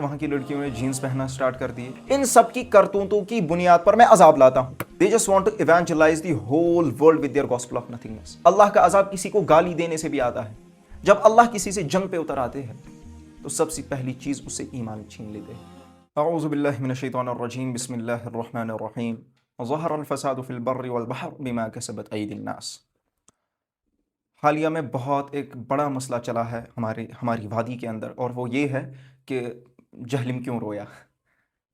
وہاں کی لڑکیوں نے جینز پہننا سٹارٹ کر دیے. ان سب کی کرتوتوں کی بنیاد پر میں عذاب لاتا ہوں. They just want to evangelize the whole world with their gospel of nothingness. اللہ کا عذاب کسی کو گالی دینے سے بھی آتا ہے. جب اللہ کسی سے جنگ پہ اتر آتے ہیں تو سب سے پہلی چیز اس سے ایمان چھین لیتے ہیں. اعوذ باللہ من الشیطان الرجیم. بسم اللہ الرحمن الرحیم. ظہر الفساد فی البر والبحر بما کسبت ایدی الناس. حالیہ میں بہت ایک بڑا مسئلہ چلا ہے ہماری وادی کے اندر، اور وہ یہ ہے کہ جہلم کیوں رویا.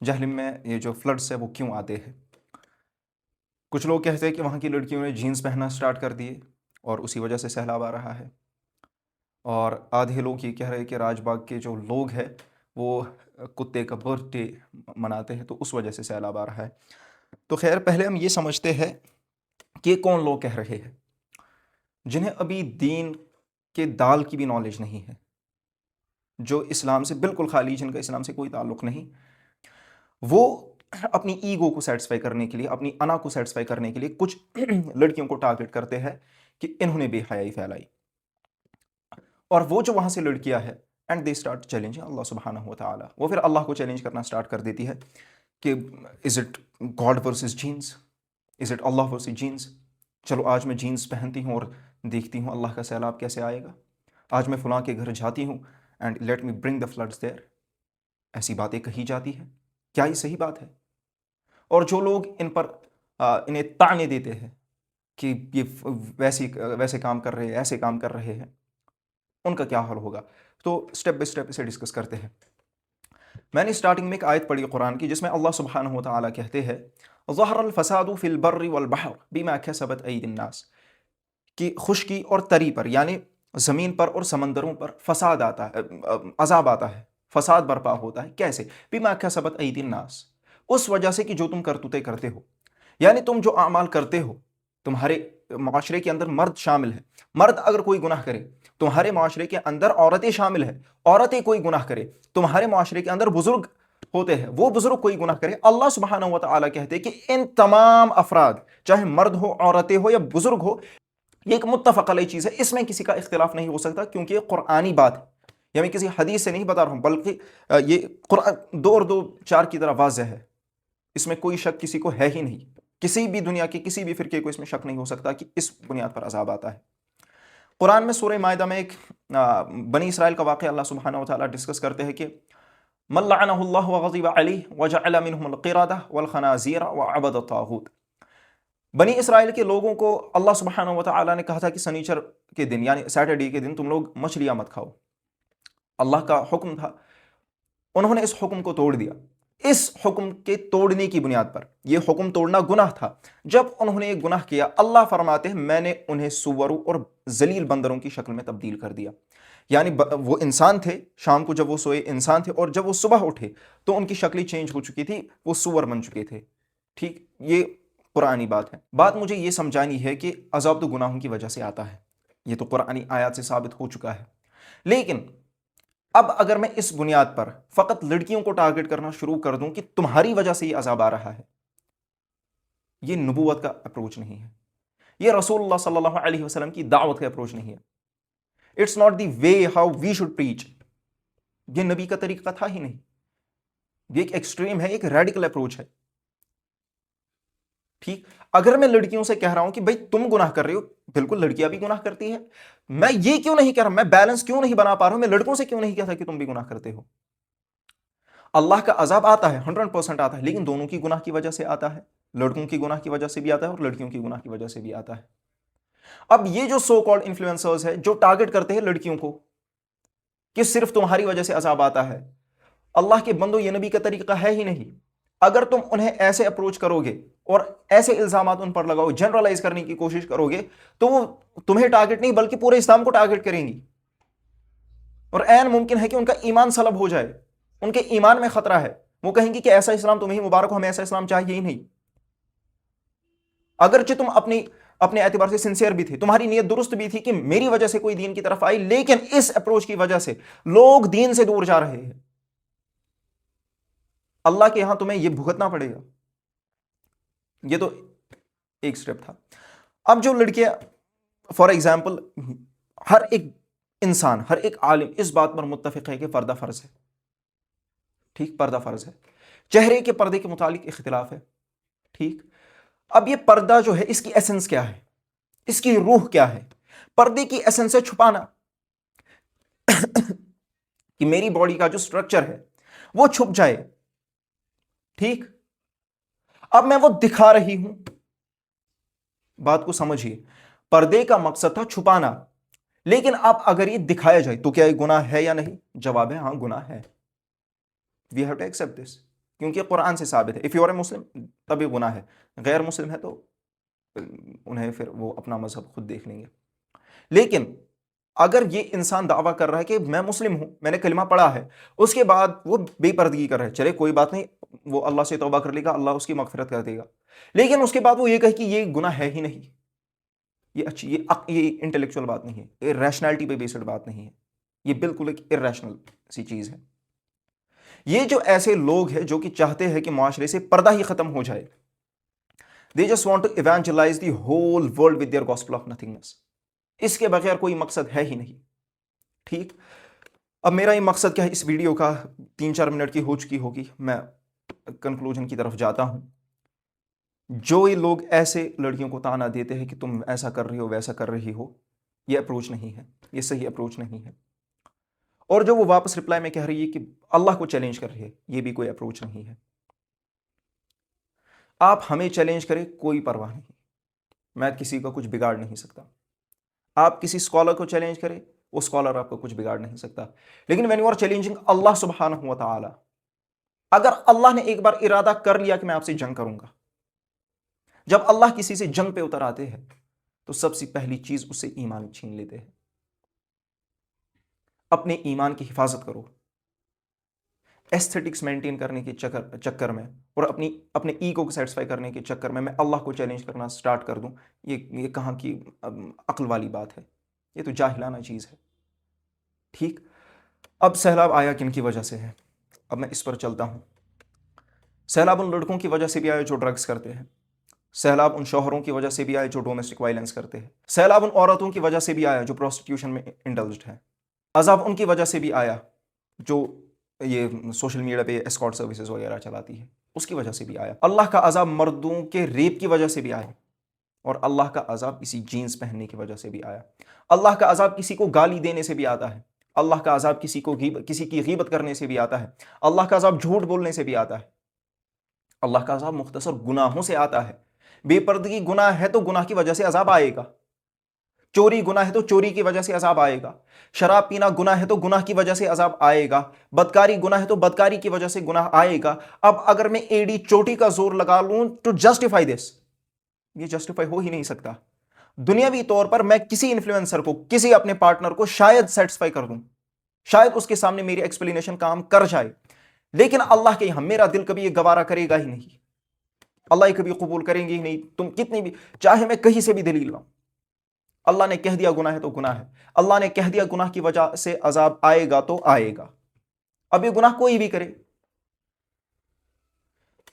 جہلم میں یہ جو فلڈس ہے وہ کیوں آتے ہیں. کچھ لوگ کہتے ہیں کہ وہاں کی لڑکیوں نے جینز پہننا سٹارٹ کر دیے اور اسی وجہ سے سیلاب آ رہا ہے. اور آدھے لوگ یہ کہہ رہے ہیں کہ راج باغ کے جو لوگ ہیں وہ کتے کا برتھ ڈے مناتے ہیں تو اس وجہ سے سیلاب آ رہا ہے. تو خیر، پہلے ہم یہ سمجھتے ہیں کہ یہ کون لوگ کہہ رہے ہیں جنہیں ابھی دین کے دال کی بھی نالج نہیں ہے، جو اسلام سے بالکل خالی، جن کا اسلام سے کوئی تعلق نہیں. وہ اپنی ایگو کو سیٹسفائی کرنے کے لیے، اپنی انا کو سیٹسفائی کرنے کے لیے کچھ لڑکیوں کو ٹارگٹ کرتے ہیں کہ انہوں نے بے حیائی پھیلائی. اور وہ جو وہاں سے لڑکیاں ہیں اینڈ دے اسٹارٹ چیلنجنگ اللہ سبحانہ و تعالیٰ، وہ پھر اللہ کو چیلنج کرنا اسٹارٹ کر دیتی ہے کہ is it God versus genes, is it Allah versus genes. چلو آج میں جینز پہنتی ہوں اور دیکھتی ہوں اللہ کا سیلاب کیسے آئے گا. آج میں فلاں کے گھر جاتی ہوں and let me bring the floods there. ایسی باتیں کہی جاتی ہیں. کیا یہ صحیح بات ہے؟ اور جو لوگ ان پر انہیں طعنے دیتے ہیں کہ یہ ویسے کام کر رہے ہیں، ایسے کام کر رہے ہیں، ان کا کیا حل ہوگا؟ تو سٹیپ بائی سٹیپ اسے ڈسکس کرتے ہیں. میں نے سٹارٹنگ میں ایک آیت پڑھی قرآن کی جس میں اللہ سبحانہ و تعالیٰ کہتے ہیں ظہر الفساد فی البر والبحر بما کسبت ایدی الناس، کہ خشکی اور تری پر یعنی زمین پر اور سمندروں پر فساد آتا ہے، عذاب آتا ہے، فساد برپا ہوتا ہے. کیسے؟ بما کسبت ایدی الناس، اس وجہ سے کہ جو تم کرتوتے کرتے ہو. یعنی تم جو اعمال کرتے ہو، تمہارے معاشرے کے اندر مرد شامل ہے. مرد اگر کوئی گناہ کرے تمہارے معاشرے کے اندر عورتیں شامل ہے. عورتیں کوئی گناہ کرے تمہارے معاشرے کے اندر بزرگ ہوتے ہیں، وہ بزرگ کوئی گناہ کرے، اللہ سبحانہ و تعالیٰ کہتے ہیں کہ ان تمام افراد، چاہے مرد ہو، عورتیں ہو یا بزرگ ہو، یہ ایک متفق علیہ چیز ہے، اس میں کسی کا اختلاف نہیں ہو سکتا کیونکہ یہ قرآنی بات ہے. یا میں کسی حدیث سے نہیں بتا رہا ہوں، بلکہ یہ قرآن 2 اور 2 4 کی طرح واضح ہے. اس میں کوئی شک کسی کو ہے ہی نہیں. کسی بھی دنیا کے کسی بھی فرقے کو اس میں شک نہیں ہو سکتا کہ اس بنیاد پر عذاب آتا ہے. قرآن میں سورہ مائدہ میں ایک بنی اسرائیل کا واقعہ اللہ سبحانہ و تعالیٰ ڈسکس کرتے ہیں کہ من لعنہ اللہ وغضب علیہ وجعل منہم القردہ والخنازیر وعبد الطاغوت. بنی اسرائیل کے لوگوں کو اللہ سبحانہ و تعالیٰ نے کہا تھا کہ سنیچر کے دن یعنی سیٹرڈے کے دن تم لوگ مچھلیاں مت کھاؤ. اللہ کا حکم تھا، انہوں نے اس حکم کو توڑ دیا. اس حکم کے توڑنے کی بنیاد پر، یہ حکم توڑنا گناہ تھا، جب انہوں نے یہ گناہ کیا اللہ فرماتے ہیں میں نے انہیں سوروں اور ذلیل بندروں کی شکل میں تبدیل کر دیا. یعنی وہ انسان تھے، شام کو جب وہ سوئے انسان تھے، اور جب وہ صبح اٹھے تو ان کی شکلیں چینج ہو چکی تھی، وہ سور بن چکے تھے. ٹھیک، یہ قرآنی بات ہے. بات مجھے یہ سمجھانی ہے کہ عذاب تو گناہوں کی وجہ سے آتا ہے، یہ تو قرآنی آیات سے ثابت ہو چکا ہے. لیکن اب اگر میں اس بنیاد پر فقط لڑکیوں کو ٹارگٹ کرنا شروع کر دوں کہ تمہاری وجہ سے یہ عذاب آ رہا ہے، یہ نبوت کا اپروچ نہیں ہے، یہ رسول اللہ صلی اللہ علیہ وسلم کی دعوت کا اپروچ نہیں ہے. It's not the way how we should preach. یہ نبی کا طریقہ تھا ہی نہیں. یہ ایک ایکسٹریم ہے، ایک ریڈیکل اپروچ ہے. ٹھیک، اگر میں لڑکیوں سے کہہ رہا ہوں کہ بھائی تم گناہ کر رہے ہو، بالکل لڑکیاں بھی گناہ کرتی ہیں، میں یہ کیوں نہیں کہہ رہا، میں بیلنس کیوں نہیں بنا پا رہا ہوں، میں لڑکوں سے کیوں نہیں کہتا کہ تم بھی گناہ کرتے ہو. اللہ کا عذاب آتا ہے، 100% آتا ہے، لیکن دونوں کی گناہ کی وجہ سے آتا ہے. لڑکوں کی گناہ کی وجہ سے بھی آتا ہے اور لڑکیوں کی گناہ کی وجہ سے بھی آتا ہے. اب یہ جو سو کالڈ انفلوئنسرز ہیں جو ٹارگٹ کرتے ہیں لڑکیوں کو کہ صرف تمہاری وجہ سے عذاب آتا ہے، اللہ کے بندو یہ نبی کا طریقہ ہے ہی نہیں. اگر تم انہیں ایسے اپروچ کرو گے اور ایسے الزامات ان پر لگاؤ، جنرلائز کرنے کی کوشش کرو گے، تو وہ تمہیں ٹارگٹ نہیں بلکہ پورے اسلام کو ٹارگٹ کریں گی، اور عین ممکن ہے کہ ان کا ایمان سلب ہو جائے، ان کے ایمان میں خطرہ ہے. وہ کہیں گی کہ ایسا اسلام تمہیں مبارک ہو، ہمیں ایسا اسلام چاہیے ہی نہیں. اگرچہ تم اپنے اعتبار سے سنسیئر بھی تھے، تمہاری نیت درست بھی تھی کہ میری وجہ سے کوئی دین کی طرف آئی، لیکن اس اپروچ کی وجہ سے لوگ دین سے دور جا رہے ہیں. اللہ کے یہاں تمہیں یہ بھگتنا پڑے گا. یہ تو ایک سٹیپ تھا. اب جو لڑکیاں فار ایگزامپل، ہر ایک انسان، ہر ایک عالم اس بات پر متفق ہے کہ پردہ فرض ہے. ٹھیک، پردہ فرض ہے. چہرے کے پردے کے متعلق اختلاف ہے. ٹھیک، اب یہ پردہ جو ہے اس کی ایسنس کیا ہے، اس کی روح کیا ہے؟ پردے کی ایسنس ہے چھپانا، کہ میری باڈی کا جو سٹرکچر ہے وہ چھپ جائے. ٹھیک، اب میں وہ دکھا رہی ہوں. بات کو سمجھیے، پردے کا مقصد تھا چھپانا، لیکن اب اگر یہ دکھایا جائے تو کیا یہ گناہ ہے یا نہیں؟ جواب ہے ہاں، گناہ ہے. We have to accept this, کیونکہ قرآن سے ثابت ہے. If you are a Muslim تب یہ گناہ ہے، غیر مسلم ہے تو انہیں پھر وہ اپنا مذہب خود دیکھ لیں گے. لیکن اگر یہ انسان دعویٰ کر رہا ہے کہ میں مسلم ہوں، میں نے کلمہ پڑھا ہے، اس کے بعد وہ بے پردگی کر رہا ہے، چلے کوئی بات نہیں، وہ اللہ سے توبہ کر لے گا، اللہ اس کی مغفرت کر دے گا. لیکن اس کے بعد وہ یہ کہے کہ یہ گناہ ہے ہی نہیں، یہ اچھی یہ انٹلیکچوئل بات نہیں ہے، یہ ریشنلٹی پہ بیسڈ بات نہیں ہے، یہ بالکل ایک ارریشنل سی چیز ہے. یہ جو ایسے لوگ ہیں جو کہ چاہتے ہیں کہ معاشرے سے پردہ ہی ختم ہو جائے، they just want to evangelize the whole world with their gospel of nothingness. اس کے بغیر کوئی مقصد ہے ہی نہیں. ٹھیک، اب میرا یہ مقصد کیا ہے اس ویڈیو کا، 3-4 منٹ کی ہو چکی ہوگی، میں کنکلوژن کی طرف جاتا ہوں. جو یہ لوگ ایسے لڑکیوں کو تانا دیتے ہیں کہ تم ایسا کر رہی ہو ویسا کر رہی ہو، یہ اپروچ نہیں ہے، یہ صحیح اپروچ نہیں ہے. اور جو وہ واپس رپلائی میں کہہ رہی ہے کہ اللہ کو چیلنج کر رہی ہے، یہ بھی کوئی اپروچ نہیں ہے. آپ ہمیں چیلنج کریں، کوئی پرواہ نہیں، میں کسی کا کچھ بگاڑ نہیں سکتا. آپ کسی اسکالر کو چیلنج کریں، وہ اسکالر آپ کو کچھ بگاڑ نہیں سکتا. لیکن when you are challenging اللہ سبحانہ و تعالی، اگر اللہ نے ایک بار ارادہ کر لیا کہ میں آپ سے جنگ کروں گا، جب اللہ کسی سے جنگ پہ اتر آتے ہیں تو سب سے پہلی چیز اس سے ایمان چھین لیتے ہیں. اپنے ایمان کی حفاظت کرو. ایستھیٹکس مینٹین کرنے کے چکر میں اور اپنے ایگو کو سیٹسفائی کرنے کے چکر میں اللہ کو چیلنج کرنا سٹارٹ کر دوں، یہ کہاں کی عقل والی بات ہے؟ یہ تو جاہلانہ چیز ہے. ٹھیک، اب سیلاب آیا کن کی وجہ سے ہے؟ اب میں اس پر چلتا ہوں. سیلاب ان لڑکوں کی وجہ سے بھی آیا جو ڈرگز کرتے ہیں، سیلاب ان شوہروں کی وجہ سے بھی آیا جو ڈومیسٹک وائلنس کرتے ہیں، سیلاب ان عورتوں کی وجہ سے بھی آیا جو پروسٹیٹیوشن میں انڈلجڈ ہیں، عذاب ان کی وجہ سے بھی آیا جو یہ سوشل میڈیا پہ اسکارٹ سروسز وغیرہ چلاتی ہے، اس کی وجہ سے بھی آیا. اللہ کا عذاب مردوں کے ریپ کی وجہ سے بھی آیا، اور اللہ کا عذاب کسی جینز پہننے کی وجہ سے بھی آیا. اللہ کا عذاب کسی کو گالی دینے سے بھی آتا ہے، اللہ کا عذاب کسی کی غیبت کرنے سے بھی آتا ہے، اللہ کا عذاب جھوٹ بولنے سے بھی آتا ہے، اللہ کا عذاب مختصر گناہوں سے آتا ہے. بے پردگی گناہ ہے تو گناہ کی وجہ سے عذاب آئے گا، چوری گناہ ہے تو چوری کی وجہ سے عذاب آئے گا، شراب پینا گناہ ہے تو گناہ کی وجہ سے عذاب آئے گا، بدکاری گناہ ہے تو بدکاری کی وجہ سے گناہ آئے گا. اب اگر میں ایڑی چوٹی کا زور لگا لوں ٹو جسٹیفائی دس، یہ جسٹیفائی ہو ہی نہیں سکتا. دنیاوی طور پر میں کسی انفلوئنسر کو، کسی اپنے پارٹنر کو شاید سیٹسفائی کر دوں، شاید اس کے سامنے میری ایکسپلینیشن کام کر جائے، لیکن اللہ کے یہاں میرا دل کبھی یہ گوارا کرے گا ہی نہیں، اللہ یہ کبھی قبول کریں گے ہی نہیں. تم کتنی بھی چاہے میں کہیں سے بھی دلیل لاؤں، اللہ نے کہہ دیا گناہ ہے تو گناہ ہے، اللہ نے کہہ دیا گناہ کی وجہ سے عذاب آئے گا تو آئے گا. اب یہ گناہ کوئی بھی کرے.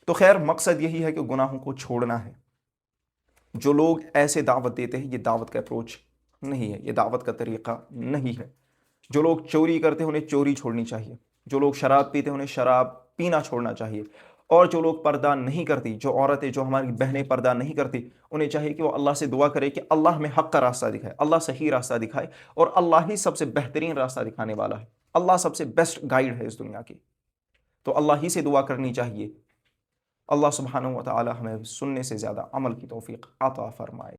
تو خیر، مقصد یہی ہے کہ گناہوں کو چھوڑنا ہے. جو لوگ ایسے دعوت دیتے ہیں، یہ دعوت کا اپروچ نہیں ہے، یہ دعوت کا طریقہ نہیں ہے. جو لوگ چوری کرتے ہیں انہیں چوری چھوڑنی چاہیے، جو لوگ شراب پیتے ہیں انہیں شراب پینا چھوڑنا چاہیے، اور جو لوگ پردہ نہیں کرتی، جو عورتیں، جو ہماری بہنیں پردہ نہیں کرتی، انہیں چاہیے کہ وہ اللہ سے دعا کرے کہ اللہ ہمیں حق کا راستہ دکھائے، اللہ صحیح راستہ دکھائے، اور اللہ ہی سب سے بہترین راستہ دکھانے والا ہے، اللہ سب سے بیسٹ گائیڈ ہے اس دنیا کی. تو اللہ ہی سے دعا کرنی چاہیے. اللہ سبحانہ و تعالی ہمیں سننے سے زیادہ عمل کی توفیق عطا فرمائے.